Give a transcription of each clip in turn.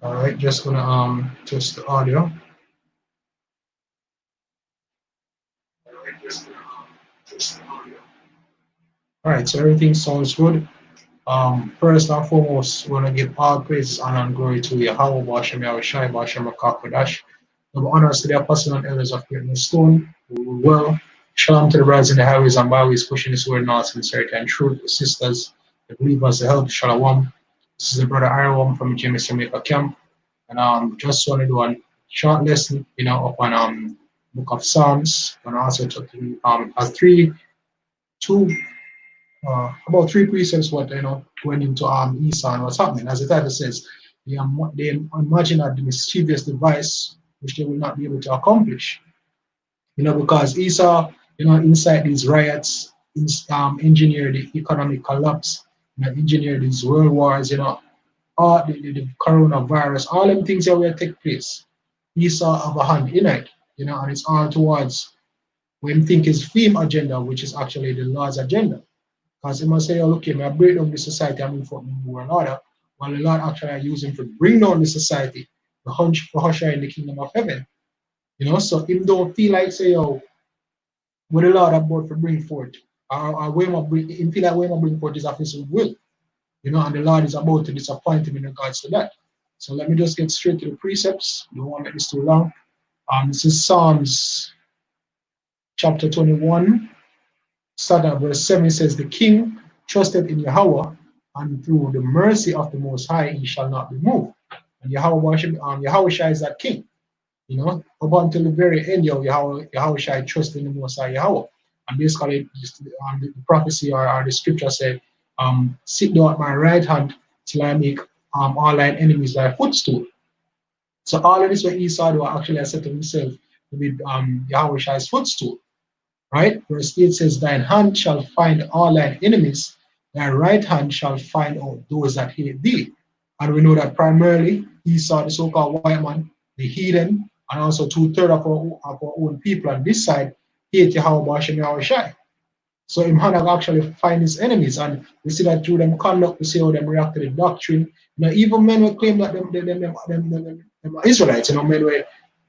All right, just gonna test the audio. All right, so everything sounds good. First and foremost, we want to give all praise, honor, and glory to Yahweh, Bashem, Yahweh Shai, Bashem, Makakwadash. Give honors to the apostles and elders of Great Stone, who rule well. Shalom to the brothers in the highways and byways, pushing this word north, sincerity, and truth. The sisters, the believers, the help, Shalom. This is the brother Iron from James Jamaica Camp. And just want to do a short lesson, upon book of Psalms, and also to three, two about three precepts what going into Esau and what's happening. As the title says, they imagine at the mischievous device which they will not be able to accomplish. Because Esau, inside these riots, engineer the economic collapse, engineer these world wars, all the coronavirus, all them things that will take place. Esau have a hand in it, and it's all towards when think his theme agenda, which is actually the Lord's agenda. Because he must say, oh, look, I break down the society and move for the world order, while the Lord actually are using to bring down the society, the hunch for usher in the kingdom of heaven. So him don't feel like say, oh, what the Lord about to bring forth, or where my bring him feel like where my bring forth is of his will, and the Lord is about to disappoint him in regards to that. So let me just get straight to the precepts. Don't want to make this too long. This is Psalms chapter 21. Start at verse 7, it says, the king trusted in Yahweh, and through the mercy of the Most High, he shall not be moved. And Yahweh Shai is that king, up until the very end, Yahweh Shai trusted in the Most High Yahweh. And basically, the prophecy or the scripture said, sit down at my right hand till I make all thine enemies thy footstool. So all of this what Esau do actually set himself to be Yahweh Shai's footstool. Right? Verse 8 says, thine hand shall find all thine enemies, thy right hand shall find out those that hate thee. And we know that primarily Esau, the so-called white man, the heathen, and also two-thirds of our own people on this side hate Yahweh Hashem Yahweh Shai. So him hand actually find his enemies, and we see that through them conduct, we see how them react to the doctrine. Even men will claim that them are Israelites, men will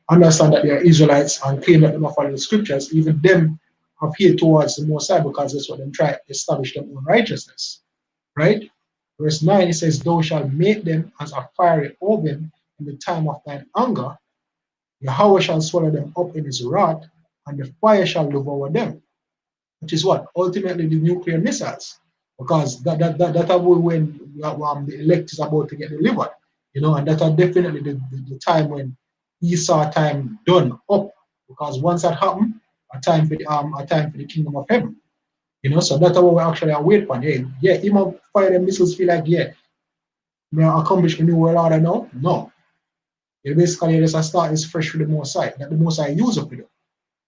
understand that they are Israelites and claim that they are following the scriptures, even them have hate towards the Most High because that's what they try to establish their own righteousness. Right? Verse 9 it says, thou shalt make them as a fiery oven in the time of thine anger. Yahweh shall swallow them up in his wrath, and the fire shall devour them. Which is what? Ultimately the nuclear missiles. Because that about when the elect is about to get delivered. And that are definitely the time when Esau time done up. Because once that happened, a time for the kingdom of heaven. So that's what we actually are waiting for. Hey, yeah, even fire the missiles feel like, yeah, may I accomplish a new world order now? No. It basically just start is fresh with the Most High, that the Most High use up with it.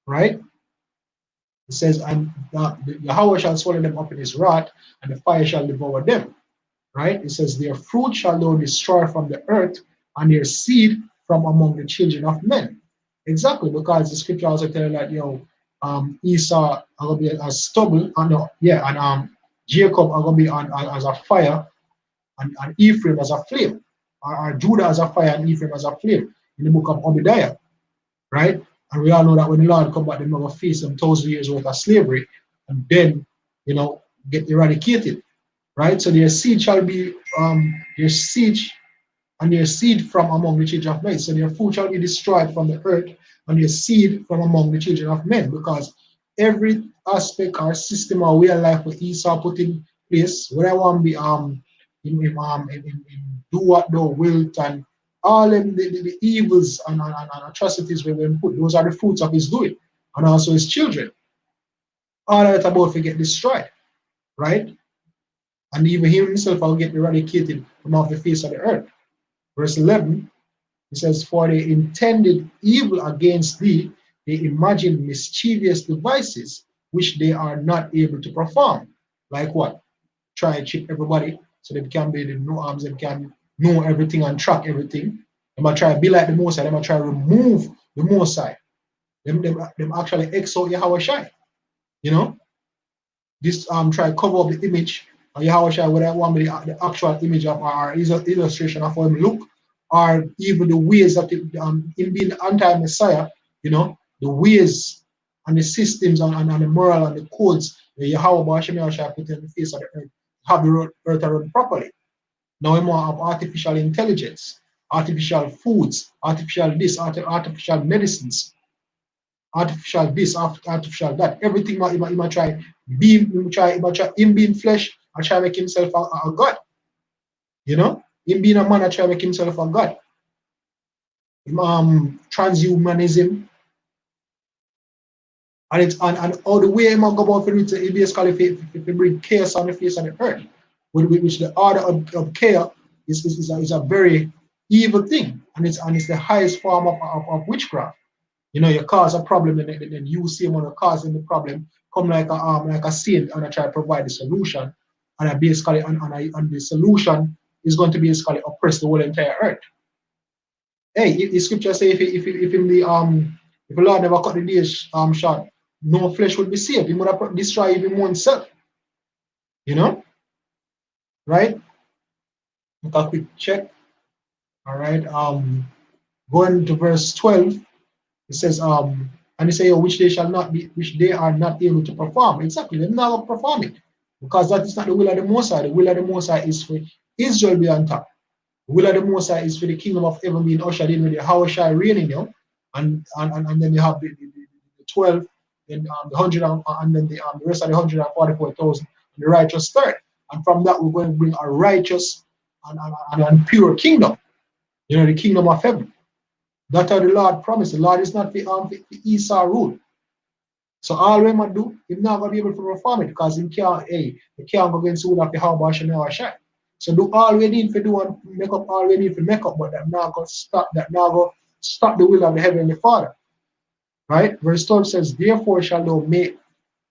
Right? It says, and Yahweh shall swallow them up in his wrath, and the fire shall devour them. Right? It says, their fruit shall thou destroy from the earth, and their seed from among the children of men. Exactly, because the scripture also tells that, Esau are going to be as stubble, and Jacob are going to be as a fire, and Ephraim as a flame, or Judah as a fire, and Ephraim as a flame, in the book of Obadiah. Right? And we all know that when the Lord come back, they're going to face them 1,000 years worth of slavery and then, get eradicated. Right? So their seed shall be their siege and their seed from among the children of men. So their food shall be destroyed from the earth and their seed from among the children of men. Because every aspect or system or way of life what Esau put in place, where I want to be in do what thou wilt and all them, the evils and atrocities we will put, those are the fruits of his doing, and also his children. All that about to get destroyed, right? And even him himself will get eradicated from off the face of the earth. Verse 11, it says, for they intended evil against thee, they imagined mischievous devices which they are not able to perform. Like what? Try and cheat everybody so they can be the no arms and can know everything and track everything. They might try to be like the Most High. They might try to remove the Most High. Them actually X out Yahweh Shai. This try to cover up the image of Yahweh Shai, whether I want the actual image of our illustration of how him look, or even the ways that in being anti-Messiah, the ways and the systems and the moral and the codes that Yahweh Hashem Yahushua put in the face of the earth, have the earth run properly. Now we more have artificial intelligence, artificial foods, artificial this, artificial medicines, artificial this, artificial that. Everything he might try him being flesh and try to make himself a god. Him being a man and try to make himself a god. Transhumanism, and all the way him go about for it, he basically if bring chaos on the face of the earth, which the order of chaos is a very evil thing, and it's the highest form of witchcraft. You cause a problem, and then you see him on causing the problem, come like a saint, and I try to provide the solution, and I basically and the solution is going to basically oppress the whole entire earth. Hey, the scripture say if in the if the Lord never cut the days short, no flesh would be saved. He would have destroyed even oneself. Right? Make a quick check. All right. Going to verse 12, it says, and they say, oh, which they are not able to perform. Exactly, they're not perform it. Because that is not the will of the Most High. The will of the Most High is for Israel to be on top. The will of the Most High is for the kingdom of heaven being ushered in with the Yahushua reigning, and then you have the 12, then the 100, and then the rest of the 144,000, the righteous third. And from that, we're going to bring a righteous and pure kingdom, the kingdom of heaven. That's how the Lord promised. The Lord is not for Esau rule. So all we must do, he's not going to be able to perform it because he can't go against the will of the Yahushua. So do all we need to do and make up all we need to make up, but that not going to stop the will of the Heavenly Father. Right? Verse 12 says, therefore shall thou make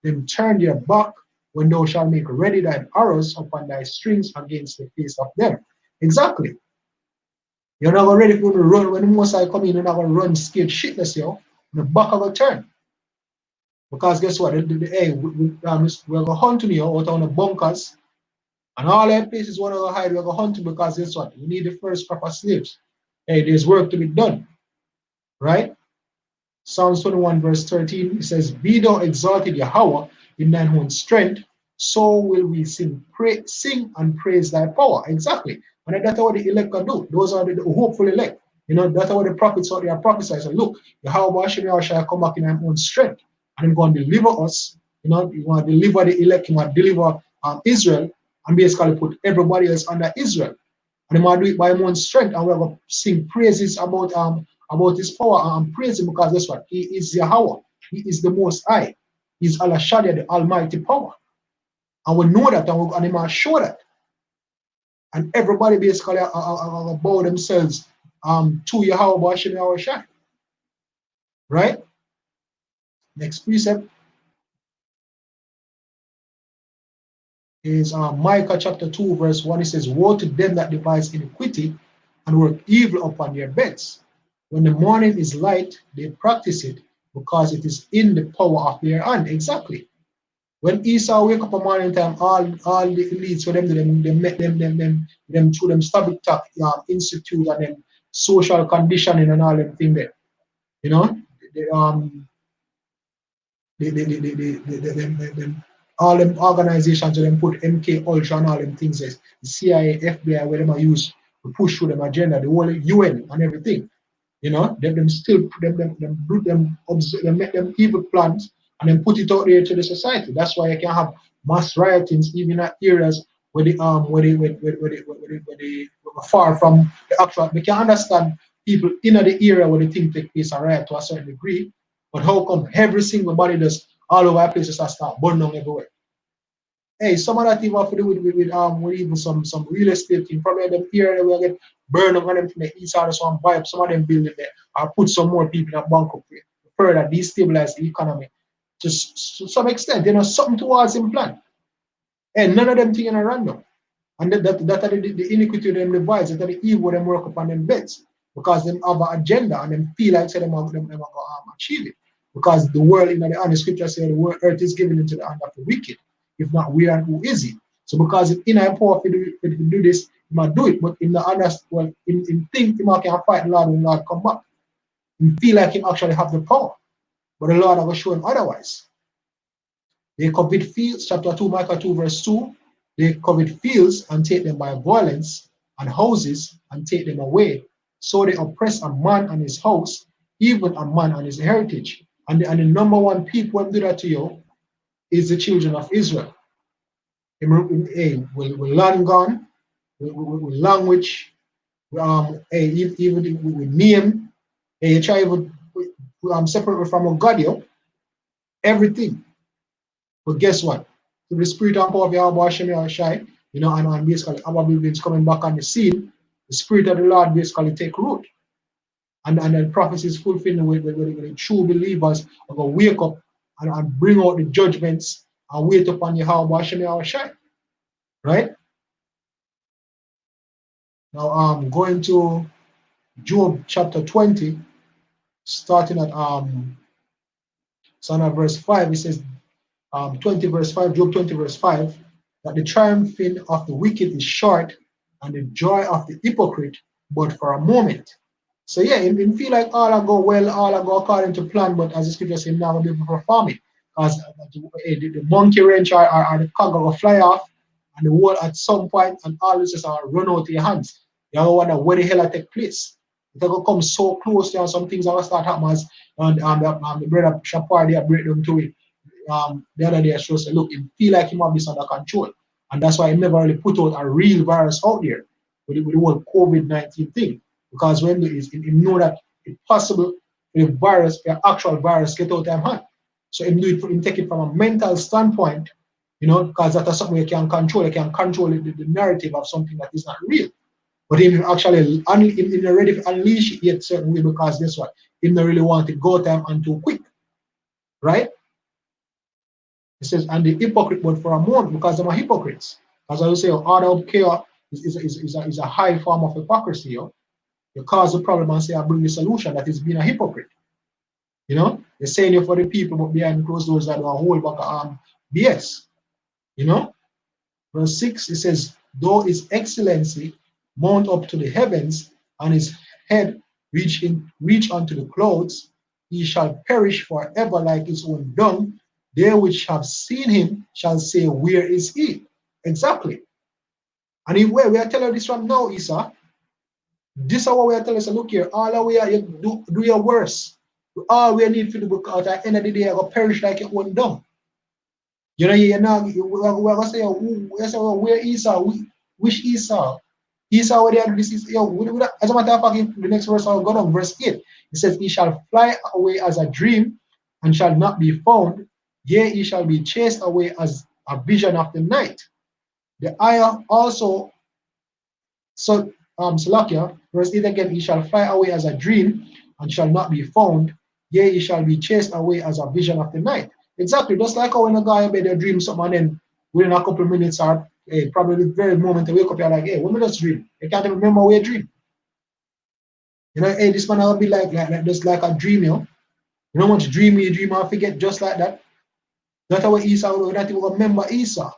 them turn their back when thou shalt make ready thine arrows upon thy strings against the face of them. Exactly. You're not ready for to run when the Most High come in, you're not going to run scared shitless, the back of a turn. Because guess what? We're going to hunt you out on the bunkers, and all that places want to hide, we're going to hunt you because guess what? We need the first crop of slaves. Hey, there's work to be done. Right? Psalms 21 verse 13, it says, be thou exalted Yahweh in thine own strength, so will we sing and praise thy power. Exactly. And that's what the elect can do. Those are the hopeful elect. That's what the prophets out there prophesy. So look, Yahweh shall come back in our own strength, and he's going to deliver us. He want to deliver the elect, he want to deliver Israel, and basically put everybody else under Israel. And he want to do it by his own strength, and we're going to sing praises about his power and praise him because that's what he is Yahweh. He is the Most High. He's Allah Shadia, the Almighty Power. And we know that, and he must show that. And everybody basically bow themselves to Yahweh Hashem Yahushua. Right? Next precept is Micah chapter 2, verse 1. It says, woe to them that devise iniquity and work evil upon their beds. When the morning is light, they practice it because it is in the power of their hand. Exactly. When Esau wake up a morning time, all the elites for them met them through them Stabic Talk Institute and then social conditioning and all them thing there. All them organizations where them put MK Ultra and all them things, the CIA, FBI, where them are used to push through them agenda, the whole UN and everything. Them still make them evil plans and then put it out there to the society. That's why you can have mass riotings even at areas where they far from the actual. We can understand people in the area where they think take place and riot to a certain degree, but how come every single body does all over places that start burning down everywhere? Hey, some of that even have to do with even some real estate thing. Probably them area where get burn up on them from the east side, so buy up some of them building there, or put some more people in a bank up there, further destabilize the economy. Just to some extent, something towards him plan. And none of them things are random. And that are the iniquity of them devise, that are the evil them work upon them beds. Because them have an agenda and them feel like them are going to achieve it. Because the world, the scripture says the earth is given into the hand of the wicked. If not, where and who is he? So because it's in our power to do this, he might do it, but in the other, well, in think he might can fight the Lord when the Lord come back. He feel like him actually have the power, but the Lord will show him otherwise. They covet fields, chapter 2, Micah 2, verse 2. They covet fields and take them by violence, and houses and take them away. So they oppress a man and his house, even a man and his heritage. And the number one people who do that to you is the children of Israel. With land gone, with language, even with name, you try even separate from God, everything. But guess what? So the spirit and power of Yahweh Hashem Shai, and basically our buildings coming back on the scene, the spirit of the Lord basically take root. And then prophecy is fulfilled when the true believers are going to wake up and bring out the judgments and wait upon Yahweh Hashem Shai. Right? Now going to Job chapter 20, starting at verse 5, it says 20 verse 5, Job 20 verse 5, that the triumphing of the wicked is short and the joy of the hypocrite but for a moment. So yeah, it feel like all I go well, all I go according to plan, but as the scripture says, now will be able to perform it. Because the monkey wrench or the cog will fly off and the wall at some point and all this is run out of your hands. You don't wonder where the hell I take place. It will come so close to you and some things are going to start happening as the brother Shapar there break them to it. The other day I showed say, look, it feel like he might be under control. And that's why he never really put out a real virus out there with the whole COVID-19 thing. Because when you know that it's possible for the virus, the actual virus, get out of hand. So him take it from a mental standpoint, because that's something you can control. You can control the narrative of something that is not real. But him actually ready to unleash it yet certain way because guess what? Him not really want to go time and too quick. Right? It says, and the hypocrite but for a moment, because they're hypocrites. As I will say, order of chaos is a high form of hypocrisy. You cause the problem and say, I bring the solution. That is being a hypocrite. You're saying it for the people, but behind closed doors that are a whole back of BS. Verse 6, it says, though his excellency mount up to the heavens, and his head reach unto the clouds, he shall perish forever like his own dung. They which have seen him shall say, where is he? Exactly. And if we are telling this from now, Isa, this is what we are telling us, look here, all the way you do your worst. All we need to do because at the end of the day, you're going to perish like your own dung. We're going to say, where Esau? Which Esau? Esau, where they are, this is, as a matter of fact, the next verse I'll go on, verse 8, it says, he shall fly away as a dream and shall not be found. Yea, he shall be chased away as a vision of the night. The ayah also, Salakia, verse 8 again, he shall fly away as a dream and shall not be found. Yea, he shall be chased away as a vision of the night. Exactly, just like how when a guy made a dream something and then within a couple of minutes or probably the very moment to wake up, you're like, hey, when we just dream? You can't even remember where you dream. Hey, this man will be like just like a dream, You know how much dream you dream and forget just like that? That's how Esau will not even remember Esau.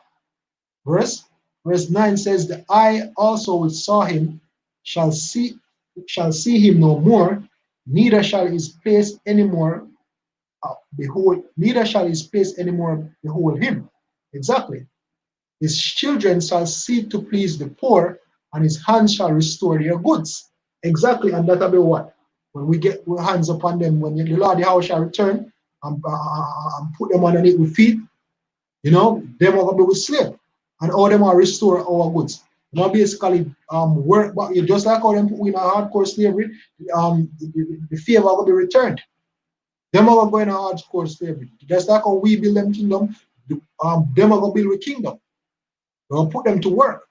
Verse 9 says, the eye also which saw him shall see him no more, neither shall his face anymore behold, neither shall his face anymore behold him. Exactly. His children shall seek to please the poor, and his hands shall restore their goods. Exactly, and that'll be what? When we get our hands upon them, when the Lord the house shall return and put them underneath with feet, them are going to be with slave. And all them are restore our goods. Basically work, but just like how them put in a hardcore slavery, the favor will be returned. Them are going to hardcore slavery. Just like how we build them kingdom, them are going to build a kingdom. They'll put them to work.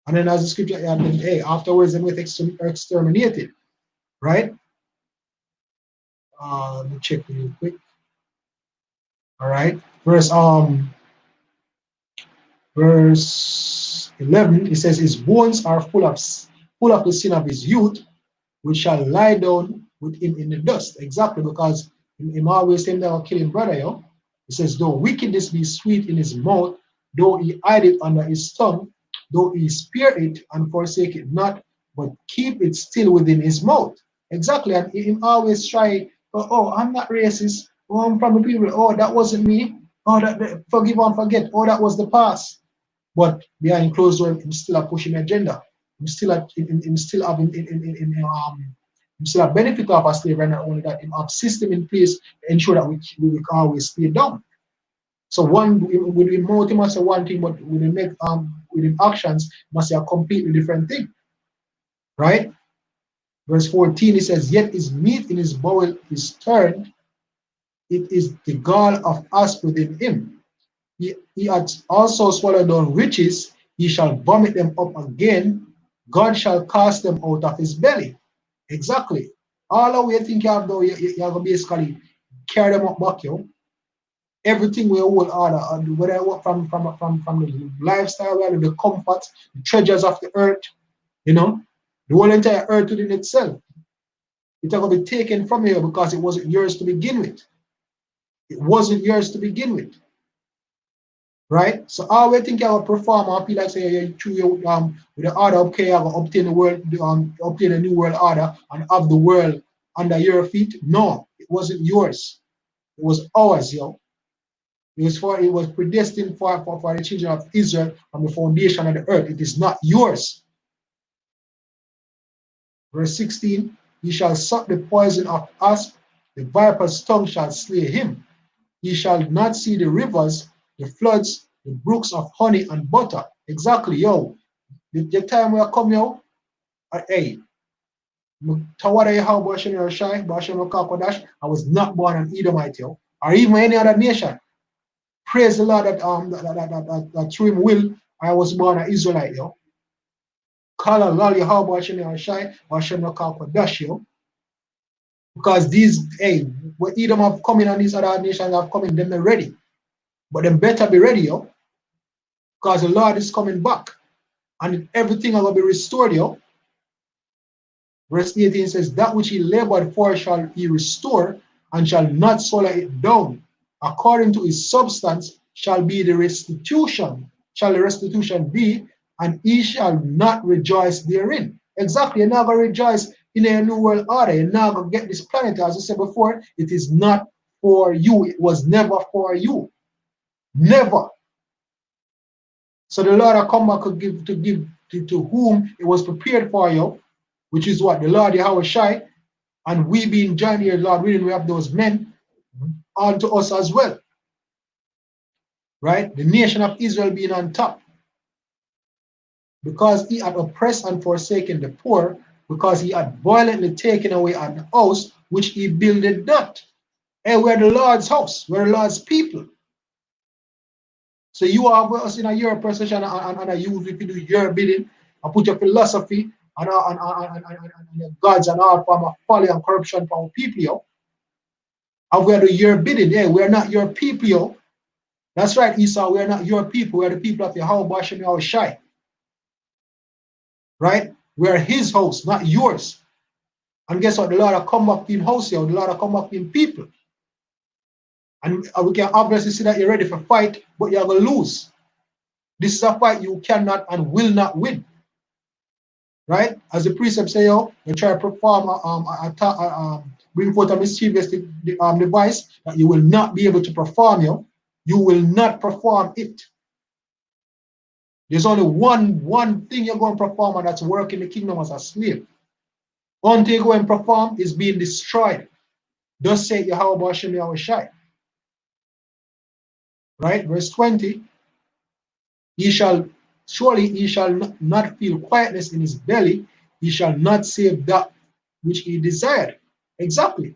And then as the scripture, hey, afterwards they will exterminated. Right? Let me check real quick. All right. Verse 11, it says, his bones are full of the sin of his youth, which shall lie down with him in the dust. Exactly, because him always saying that will kill him brother, It says, though wickedness be sweet in his mouth, though he hide it under his tongue, though he spare it and forsake it not, but keep it still within his mouth. Exactly, and he always try, oh, I'm not racist. Oh, I'm from the people. Oh, that wasn't me. Oh, forgive and forget. Oh, that was the past. But behind closed doors, him still are pushing agenda. Him still are, him still have him still have benefit of a slavery, and not only that, him have system in place to ensure that we can always stay down. So one with the mouth he must say one thing, but with the make with the actions he must say a completely different thing. Right? Verse 14 it says, Yet his meat in his bowel is turned, it is the gall of us within him. He had also swallowed down riches, he shall vomit them up again, God shall cast them out of his belly. Exactly. All the way you think you have though, you have to basically carry them up back, yo. Everything we hold order, whether I work from the lifestyle, the comfort, the treasures of the earth, you know, the whole entire earth within itself. It's going to be taken from you because it wasn't yours to begin with. It wasn't yours to begin with, right? So I always think I will perform and feel like say you through your with the order, okay, I will obtain the world, obtain a new world order and have the world under your feet. No, it wasn't yours. It was ours, yo. It was predestined for the children of Israel from the foundation of the earth. It is not yours. Verse 16, he shall suck the poison of asp, the viper's tongue shall slay him. He shall not see the rivers, the floods, the brooks of honey and butter. Exactly, yo. The time we are coming, yo, hey, Tawada Yahweh Bashem Yahushai, Bashem Kakodash, I was not born an Edomite, yo, or even any other nation. Praise the Lord that through him will I was born an Israelite, yo. Kala Lal Yahweh Bashem Yahushai, Bashem Kakodash, yo. Because these, hey, what Edom have come in and these other nations have come in, them are ready. But them better be ready, yo. Because the Lord is coming back. And everything will be restored, yo. Verse 18 says, That which he labored for shall he restore, and shall not swallow it down. According to his substance shall be the restitution, shall the restitution be, and he shall not rejoice therein. Exactly, you're not going to rejoice in a new world order. You're not going to get this planet. As I said before, it is not for you. It was never for you. Never. So the Lord will come back to give to whom it was prepared for you, which is what? The Lord Yahweh Shai, and we being joined here, Lord willing, we have those men unto us as well. Right? The nation of Israel being on top. Because he had oppressed and forsaken the poor, because he had violently taken away an house which he builded not. And we're the Lord's house, we're the Lord's people. So you are us in a your procession and use if you do your bidding and put your philosophy and your gods and all form of folly and corruption for our people, yo. And we are the your bidding. Yeah, we are not your people, yo. That's right, Esau. We are not your people. We are the people of Yahweh Bashem Yahweh Shai. Right? We are his house, not yours. And guess what? The Lord will come back in house here. The Lord will come back in people. And we can obviously see that you're ready for fight, but you're going to lose. This is a fight you cannot and will not win. Right? As the precept say, yo, you try to perform bring forth a mischievous device that you will not be able to perform, yo. You will not perform it. There's only one thing you're going to perform, and that's work in the kingdom as a slave. One thing you go and perform is being destroyed. Thus say Yahweh Hashem Yahweh Shai. Right? Verse 20. Surely he shall not feel quietness in his belly, he shall not save that which he desired. Exactly.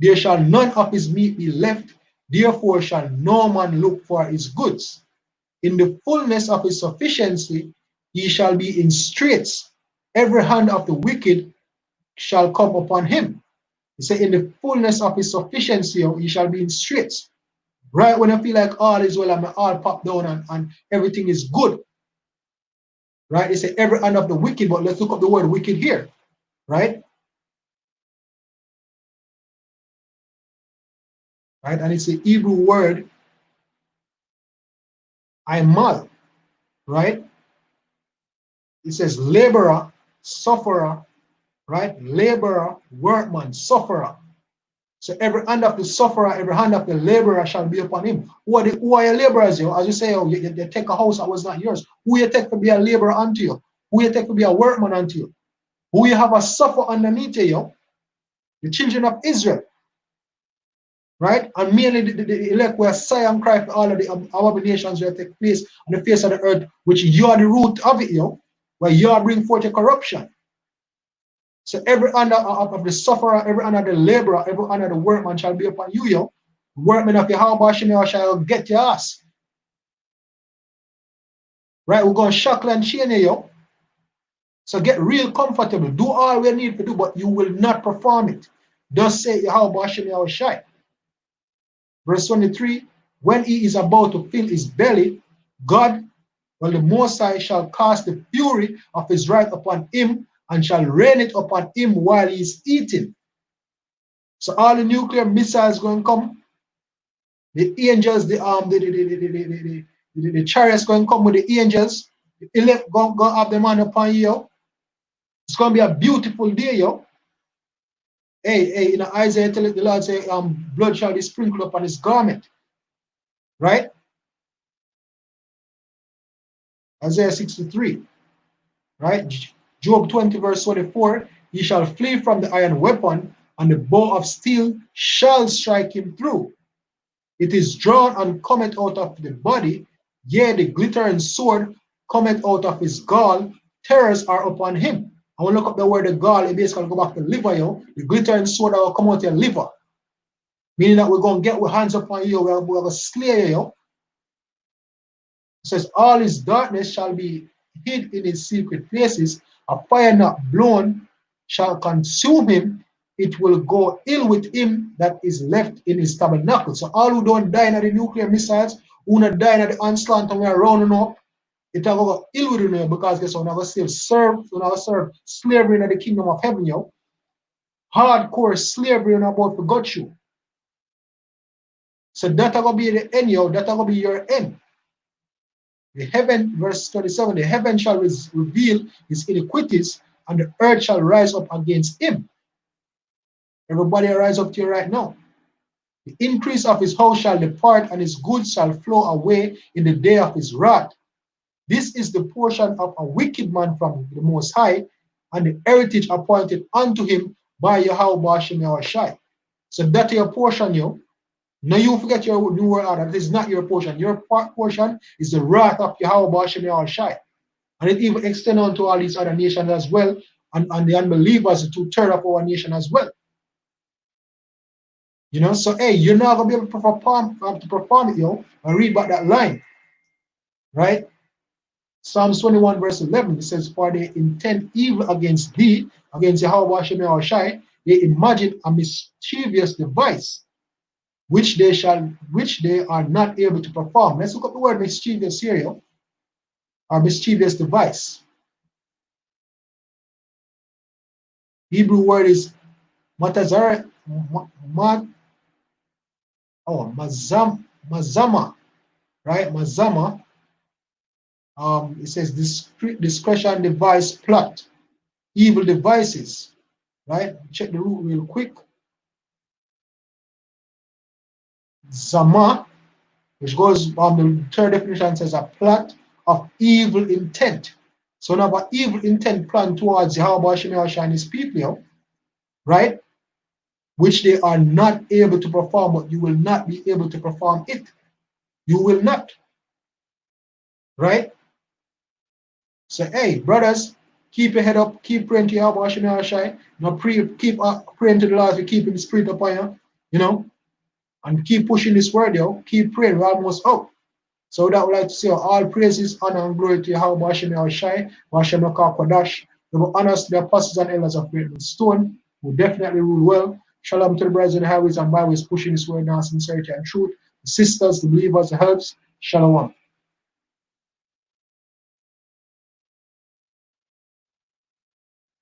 There shall none of his meat be left, therefore shall no man look for his goods. In the fullness of his sufficiency, he shall be in straits. Every hand of the wicked shall come upon him. He said, in the fullness of his sufficiency, he shall be in straits. Right when I feel like all is well, I'm all popped down and everything is good. Right? They say every hand of the wicked, but let's look up the word wicked here. Right? Right? And it's the Hebrew word, aimal. Right? It says laborer, sufferer, right? Laborer, workman, sufferer. So every hand of the sufferer, every hand of the laborer shall be upon him. Who are your laborers? You? As you say, oh, you take a house that was not yours. Who you take to be a laborer unto you? Who you take to be a workman unto you? Who you have a suffer underneath you? The children of Israel, right? And mainly the elect were sigh and cry for all of the abominations that take place on the face of the earth, which you are the root of it, where you are bring forth a corruption. So every honor of the sufferer, every honor of the laborer, every honor of the workman shall be upon you, yo. Workman of Yahweh shall get your ass. Right? We're going to shackle and chain you, yo. So get real comfortable. Do all we need to do, but you will not perform it. Thus say Yahweh Shai. Verse 23, when he is about to fill his belly, God, well, the Most High shall cast the fury of his wrath upon him and shall rain it upon him while he is eating. So all the nuclear missiles going to come, the angels, the chariots going to come with the angels, the elect going to have them on upon you. It's going to be a beautiful day, yo. Hey, Isaiah tell it, the Lord say, blood shall be sprinkled upon his garment, right? Isaiah 63, right? Job 20, verse 24, he shall flee from the iron weapon, and the bow of steel shall strike him through. It is drawn and cometh out of the body, yea, the glittering sword cometh out of his gall, terrors are upon him. I want to look up the word the gall, it basically go back to liver, yo. The glittering sword that will come out your liver. Meaning that we're going to get our hands upon you, we're going to slay you. It says, all his darkness shall be hid in his secret places, a fire not blown shall consume him, it will go ill with him that is left in his tabernacle. So all who don't die in the nuclear missiles, who not die in the onslaught and we're rounding up, it will go ill with you because guess what? We're going to serve slavery in the kingdom of heaven, yo. Hardcore slavery and about to got you. So that's going to be the end, yo. That's going to be your end. The heaven, verse 37, the heaven shall reveal his iniquities, and the earth shall rise up against him. Everybody rise up to you right now. The increase of his house shall depart, and his goods shall flow away in the day of his wrath. This is the portion of a wicked man from the Most High, and the heritage appointed unto him by Yahweh Bashem Yahushai. So that's your portion, yo. No, you forget your new world order. That is not your portion. Your portion is the wrath of Yahweh Bashem Yahushai. And it even extends on to all these other nations as well, and the unbelievers, the 2/3 of our nation as well. You know, so hey, you're not gonna be able to perform it, yo. And read about that line, right? Psalms 21, verse 11, it says, for they intend evil against thee, against Yahweh Hashem Yahushai, they imagine a mischievous device, which they are not able to perform. Let's look up the word mischievous here, yo. Or mischievous device. Hebrew word is matazara, mazama, right? Mazama. It says discretion, device, plot, evil devices, right? Check the root real quick. Zama, which goes the third definition says a plot of evil intent. So now an evil intent plan towards Yahweh and his people, right? Which they are not able to perform, but you will not be able to perform it. You will not. Right? So hey, brothers, keep your head up, keep praying to Yahweh Shai. Keep praying to the Lord to keep the spirit upon you, you know, and keep pushing this word, yo. Keep praying, we're almost out. So that would like to say all praises, honor, and glory to Yahweh Shai, Hashem Kodash. The honors to the apostles and elders of Great Stone, who definitely rule well. Shalom to the brothers in the highways and byways pushing this word now, sincerity and truth. The sisters, the believers, the helps. Shalom.